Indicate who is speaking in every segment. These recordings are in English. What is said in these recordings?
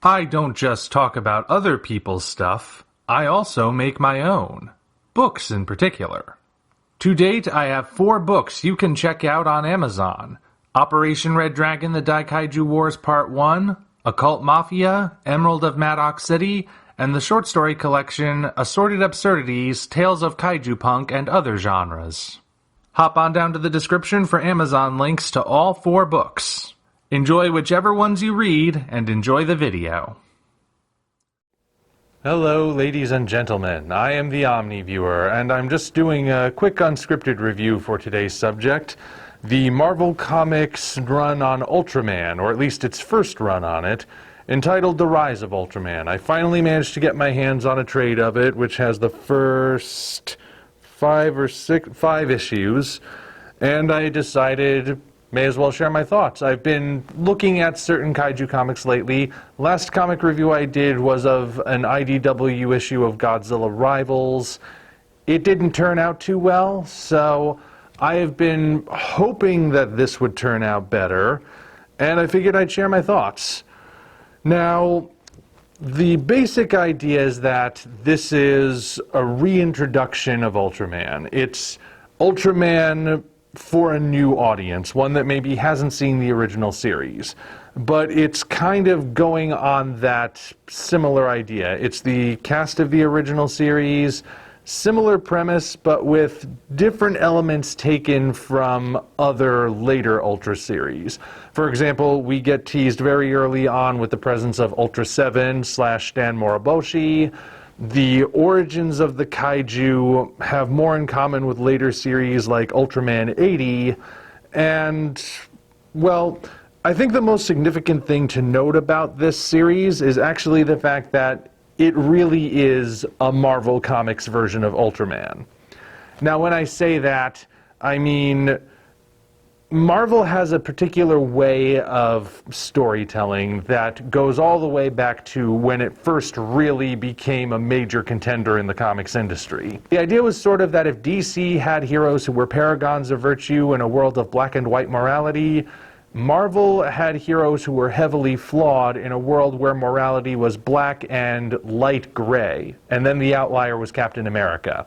Speaker 1: I don't just talk about other people's stuff, I also make my own. Books in particular. To date, I have 4 books you can check out on Amazon. Operation Red Dragon: The Kaiju Wars Part 1, Occult Mafia, Emerald of Maddox City, and the short story collection Assorted Absurdities, Tales of Kaiju Punk and Other Genres. Hop on down to the description for Amazon links to all 4 books. Enjoy whichever ones you read, and enjoy the video. Hello, ladies and gentlemen. I am the Omni viewer, and I'm just doing a quick unscripted review for today's subject. The Marvel Comics run on Ultraman, or at least its first run on it, entitled The Rise of Ultraman. I finally managed to get my hands on a trade of it, which has the first 5 issues, and I decided may as well share my thoughts. I've been looking at certain kaiju comics lately. Last comic review I did was of an IDW issue of Godzilla Rivals. It didn't turn out too well, so I have been hoping that this would turn out better, and I figured I'd share my thoughts. Now, the basic idea is that this is a reintroduction of Ultraman. It's Ultraman for a new audience, one that maybe hasn't seen the original series. But it's kind of going on that similar idea. It's the cast of the original series, similar premise, but with different elements taken from other later Ultra series. For example, we get teased very early on with the presence of Ultra 7 / Stan Moriboshi. The origins of the kaiju have more in common with later series like Ultraman 80, and, well, I think the most significant thing to note about this series is actually the fact that it really is a Marvel Comics version of Ultraman. Now, when I say that, I mean Marvel has a particular way of storytelling that goes all the way back to when it first really became a major contender in the comics industry. The idea was sort of that if DC had heroes who were paragons of virtue in a world of black and white morality, Marvel had heroes who were heavily flawed in a world where morality was black and light gray, and then the outlier was Captain America.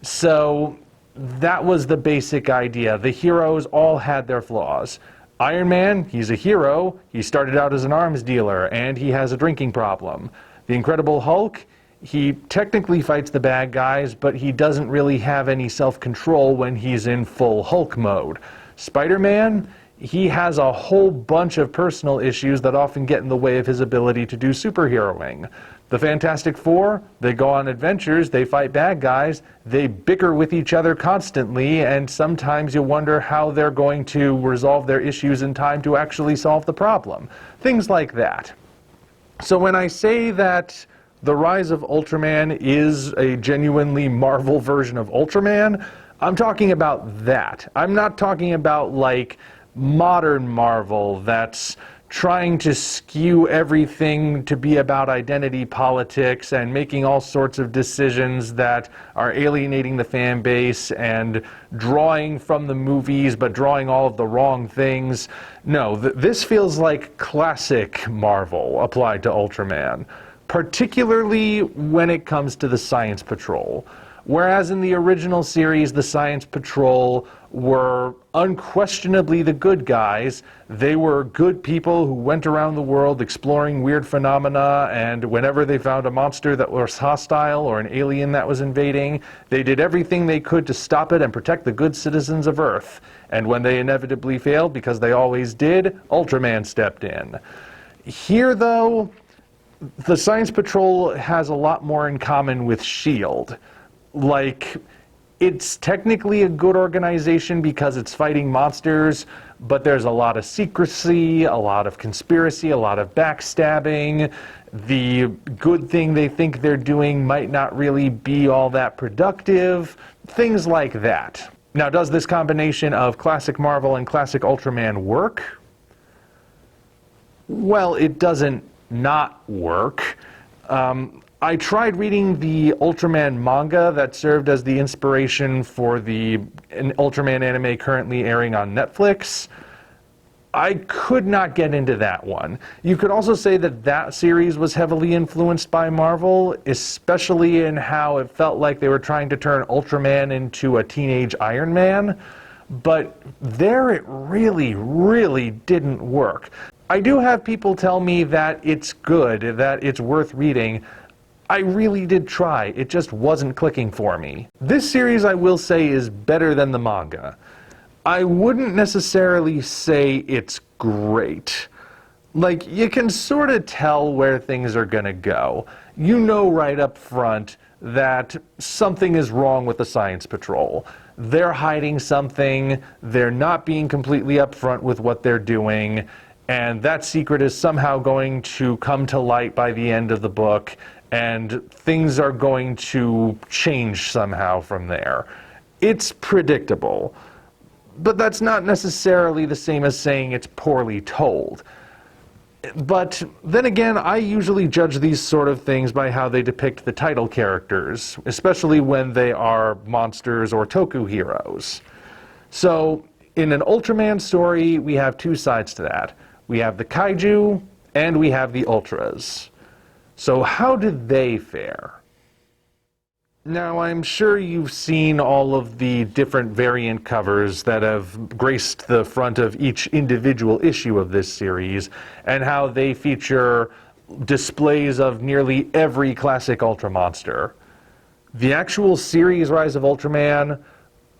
Speaker 1: So that was the basic idea. The heroes all had their flaws. Iron Man, he's a hero. He started out as an arms dealer, and he has a drinking problem. The Incredible Hulk, he technically fights the bad guys, but he doesn't really have any self-control when he's in full Hulk mode. Spider-Man, he has a whole bunch of personal issues that often get in the way of his ability to do superheroing. The Fantastic Four, they go on adventures, they fight bad guys, they bicker with each other constantly, and sometimes you wonder how they're going to resolve their issues in time to actually solve the problem. Things like that. So when I say that The Rise of Ultraman is a genuinely Marvel version of Ultraman, I'm talking about that. I'm not talking about, like, modern Marvel that's trying to skew everything to be about identity politics and making all sorts of decisions that are alienating the fan base and drawing from the movies but drawing all of the wrong things. No, this feels like classic Marvel applied to Ultraman, particularly when it comes to the Science Patrol. Whereas in the original series, the Science Patrol were unquestionably the good guys. They were good people who went around the world exploring weird phenomena, and whenever they found a monster that was hostile or an alien that was invading, they did everything they could to stop it and protect the good citizens of Earth. And when they inevitably failed, because they always did, Ultraman stepped in. Here, though, the Science Patrol has a lot more in common with S.H.I.E.L.D. Like, it's technically a good organization because it's fighting monsters, but there's a lot of secrecy, a lot of conspiracy, a lot of backstabbing. The good thing they think they're doing might not really be all that productive. Things like that. Now, does this combination of classic Marvel and classic Ultraman work? Well, it doesn't not work. I tried reading the Ultraman manga that served as the inspiration for the Ultraman anime currently airing on Netflix. I could not get into that one. You could also say that that series was heavily influenced by Marvel, especially in how it felt like they were trying to turn Ultraman into a teenage Iron Man. But there it really, really didn't work. I do have people tell me that it's good, that it's worth reading. I really did try, it just wasn't clicking for me. This series, I will say, is better than the manga. I wouldn't necessarily say it's great. Like, you can sort of tell where things are gonna go. You know right up front that something is wrong with the Science Patrol. They're hiding something, they're not being completely upfront with what they're doing, and that secret is somehow going to come to light by the end of the book, and things are going to change somehow from there. It's predictable. But that's not necessarily the same as saying it's poorly told. But then again, I usually judge these sort of things by how they depict the title characters, especially when they are monsters or toku heroes. So, in an Ultraman story, we have two sides to that. We have the Kaiju, and we have the Ultras. So how did they fare? Now, I'm sure you've seen all of the different variant covers that have graced the front of each individual issue of this series, and how they feature displays of nearly every classic Ultra monster. The actual series Rise of Ultraman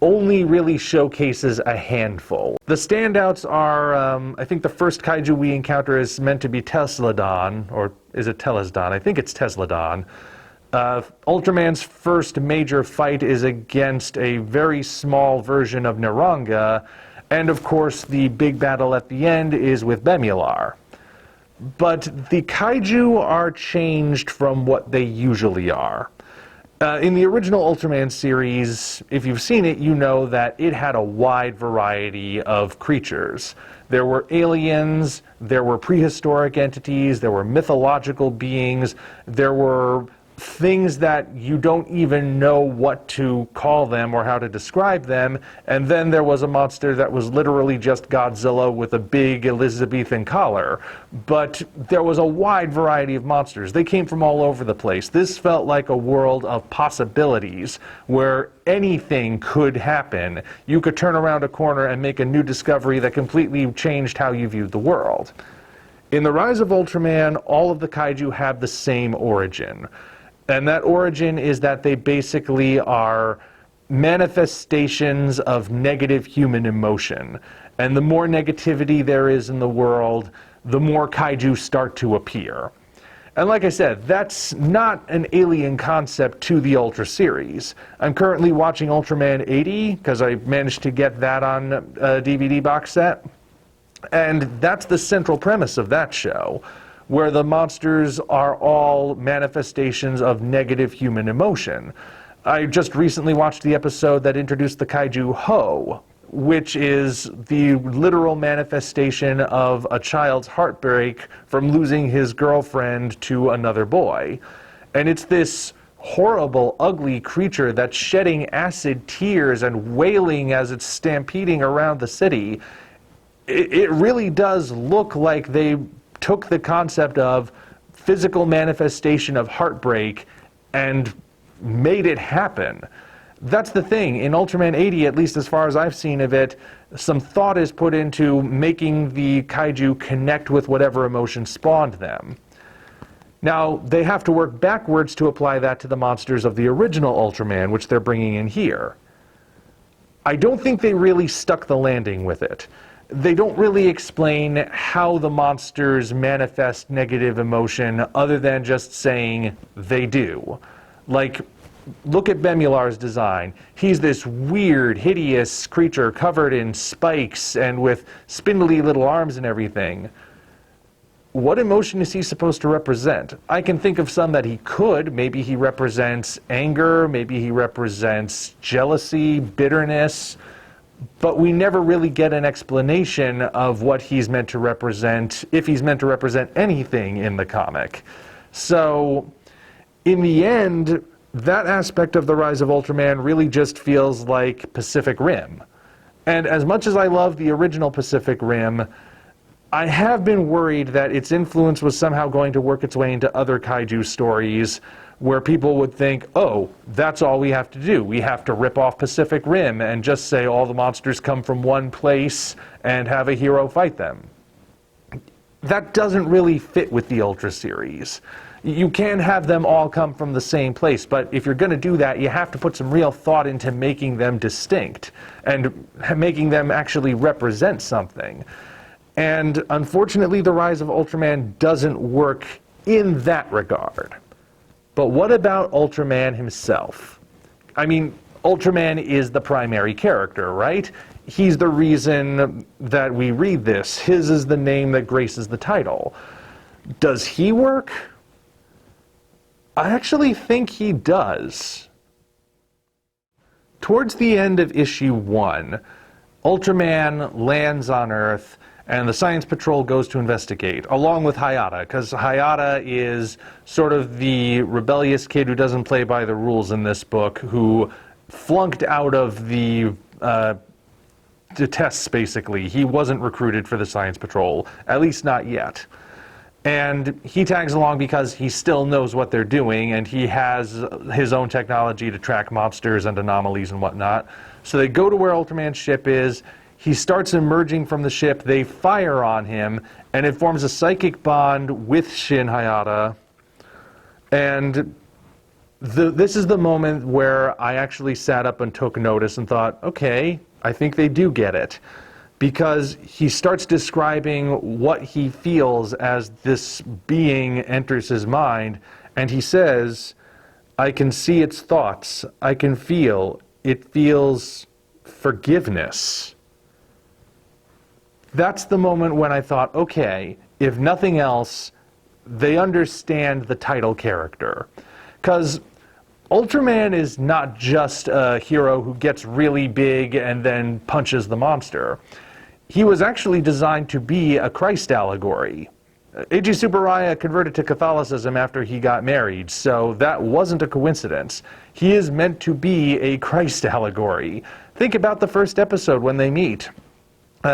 Speaker 1: only really showcases a handful. The standouts are, I think the first Kaiju we encounter is meant to be Tesladon, or is it Telesdon? I think it's Tesladon. Ultraman's first major fight is against a very small version of Naranga, and of course the big battle at the end is with Bemular. But the Kaiju are changed from what they usually are. In the original Ultraman series, if you've seen it, you know that it had a wide variety of creatures. There were aliens, there were prehistoric entities, there were mythological beings, there were things that you don't even know what to call them or how to describe them, and then there was a monster that was literally just Godzilla with a big Elizabethan collar. But there was a wide variety of monsters. They came from all over the place. This felt like a world of possibilities where anything could happen. You could turn around a corner and make a new discovery that completely changed how you viewed the world. In the Rise of Ultraman, all of the Kaiju have the same origin. And that origin is that they basically are manifestations of negative human emotion. And the more negativity there is in the world, the more Kaiju start to appear. And like I said, that's not an alien concept to the Ultra series. I'm currently watching Ultraman 80, because I managed to get that on a DVD box set. And that's the central premise of that show, where the monsters are all manifestations of negative human emotion. I just recently watched the episode that introduced the Kaiju Ho, which is the literal manifestation of a child's heartbreak from losing his girlfriend to another boy. And it's this horrible, ugly creature that's shedding acid tears and wailing as it's stampeding around the city. It really does look like they took the concept of physical manifestation of heartbreak and made it happen. That's the thing. In Ultraman 80, at least as far as I've seen of it, some thought is put into making the Kaiju connect with whatever emotion spawned them. Now, they have to work backwards to apply that to the monsters of the original Ultraman, which they're bringing in here. I don't think they really stuck the landing with it. They don't really explain how the monsters manifest negative emotion other than just saying they do. Like, look at Bemular's design. He's this weird, hideous creature covered in spikes and with spindly little arms and everything. What emotion is he supposed to represent? I can think of some that he could. Maybe he represents anger, maybe he represents jealousy, bitterness, but we never really get an explanation of what he's meant to represent, if he's meant to represent anything in the comic. So, in the end, that aspect of the Rise of Ultraman really just feels like Pacific Rim. And as much as I love the original Pacific Rim, I have been worried that its influence was somehow going to work its way into other kaiju stories where people would think, oh, that's all we have to do. We have to rip off Pacific Rim and just say all the monsters come from one place and have a hero fight them. That doesn't really fit with the Ultra series. You can have them all come from the same place, but if you're going to do that, you have to put some real thought into making them distinct and making them actually represent something. And unfortunately, The Rise of Ultraman doesn't work in that regard. But what about Ultraman himself? I mean, Ultraman is the primary character, right? He's the reason that we read this. His is the name that graces the title. Does he work? I actually think he does. Towards the end of issue 1, Ultraman lands on Earth and the Science Patrol goes to investigate, along with Hayata, because Hayata is sort of the rebellious kid who doesn't play by the rules in this book, who flunked out of the tests, basically. He wasn't recruited for the Science Patrol, at least not yet. And he tags along because he still knows what they're doing, and he has his own technology to track monsters and anomalies and whatnot. So they go to where Ultraman's ship is. He starts emerging from the ship, they fire on him, and it forms a psychic bond with Shin Hayata. And this is the moment where I actually sat up and took notice and thought, okay, I think they do get it. Because he starts describing what he feels as this being enters his mind, and he says, I can see its thoughts, I can feel, it feels forgiveness. That's the moment when I thought, okay, if nothing else, they understand the title character. Because Ultraman is not just a hero who gets really big and then punches the monster. He was actually designed to be a Christ allegory. Eiji Tsuburaya converted to Catholicism after he got married, so that wasn't a coincidence. He is meant to be a Christ allegory. Think about the first episode when they meet.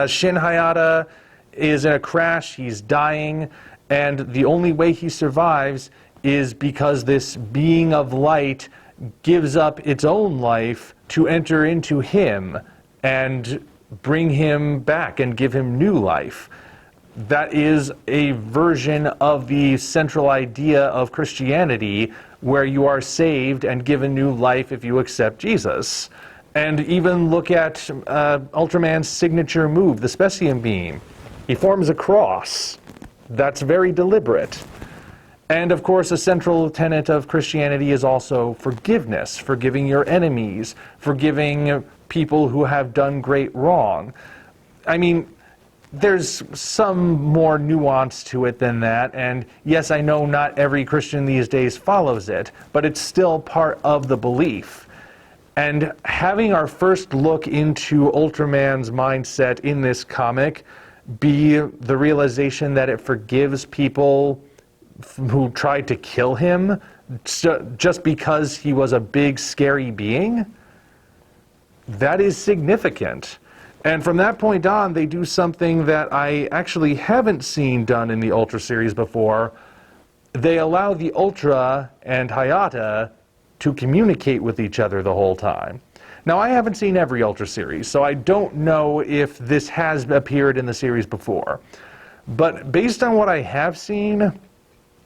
Speaker 1: Shin Hayata is in a crash, he's dying, and the only way he survives is because this being of light gives up its own life to enter into him and bring him back and give him new life. That is a version of the central idea of Christianity where you are saved and given new life if you accept Jesus. And even look at Ultraman's signature move, the Specium Beam. He forms a cross. That's very deliberate. And of course, a central tenet of Christianity is also forgiveness, forgiving your enemies, forgiving people who have done great wrong. I mean, there's some more nuance to it than that, and yes, I know not every Christian these days follows it, but it's still part of the belief. And having our first look into Ultraman's mindset in this comic be the realization that it forgives people who tried to kill him just because he was a big, scary being, that is significant. And from that point on, they do something that I actually haven't seen done in the Ultra series before. They allow the Ultra and Hayata to communicate with each other the whole time. Now, I haven't seen every Ultra series, so I don't know if this has appeared in the series before. But based on what I have seen,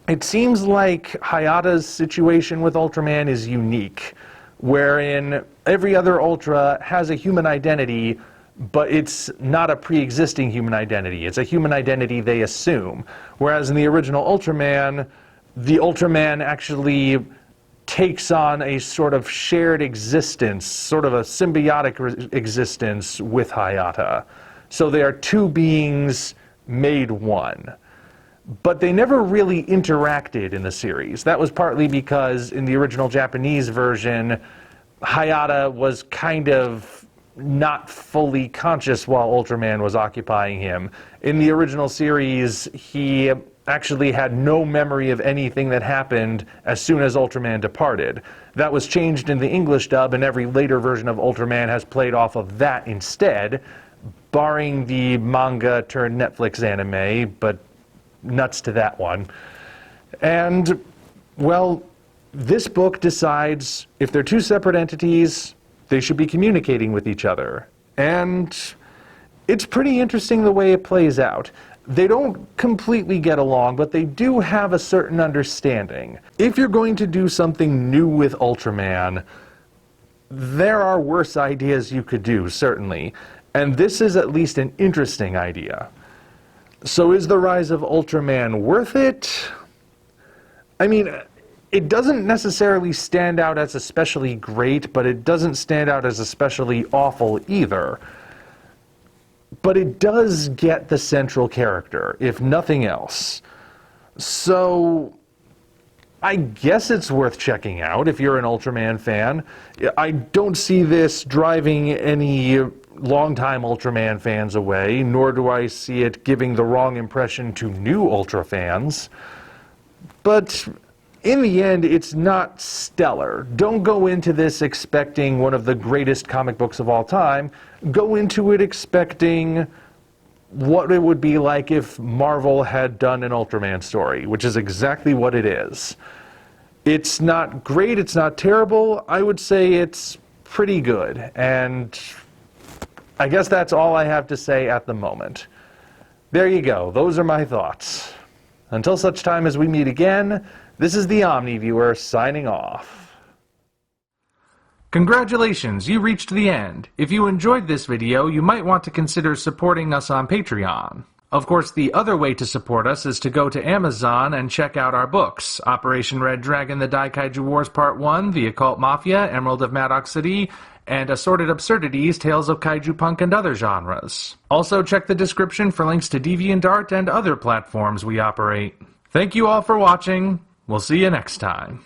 Speaker 1: it seems like Hayata's situation with Ultraman is unique, wherein every other Ultra has a human identity, but it's not a pre-existing human identity. It's a human identity they assume. Whereas in the original Ultraman, the Ultraman actually takes on a sort of shared existence, sort of a symbiotic existence with Hayata. So they are two beings made one. But they never really interacted in the series. That was partly because in the original Japanese version, Hayata was kind of not fully conscious while Ultraman was occupying him. In the original series, he actually had no memory of anything that happened as soon as Ultraman departed. That was changed in the English dub, and every later version of Ultraman has played off of that instead. barring the manga turned Netflix anime, but nuts to that one. And, well, this book decides if they're two separate entities, they should be communicating with each other. And it's pretty interesting the way it plays out. They don't completely get along, but they do have a certain understanding. If you're going to do something new with Ultraman, there are worse ideas you could do, certainly. And this is at least an interesting idea. So is the rise of Ultraman worth it? I mean, it doesn't necessarily stand out as especially great, but it doesn't stand out as especially awful either. But it does get the central character, if nothing else. So I guess it's worth checking out if you're an Ultraman fan. I don't see this driving any longtime Ultraman fans away, nor do I see it giving the wrong impression to new Ultra fans. But in the end, it's not stellar. Don't go into this expecting one of the greatest comic books of all time. Go into it expecting what it would be like if Marvel had done an Ultraman story, which is exactly what it is. It's not great, it's not terrible. I would say it's pretty good. And I guess that's all I have to say at the moment. There you go. Those are my thoughts. Until such time as we meet again, this is the Omni Viewer signing off. Congratulations, you reached the end. If you enjoyed this video, you might want to consider supporting us on Patreon. Of course, the other way to support us is to go to Amazon and check out our books: Operation Red Dragon, The Kaiju Wars Part 1, The Occult Mafia, Emerald of Maddox City, and Assorted Absurdities, Tales of Kaiju Punk and Other Genres. Also check the description for links to DeviantArt and other platforms we operate. Thank you all for watching. We'll see you next time.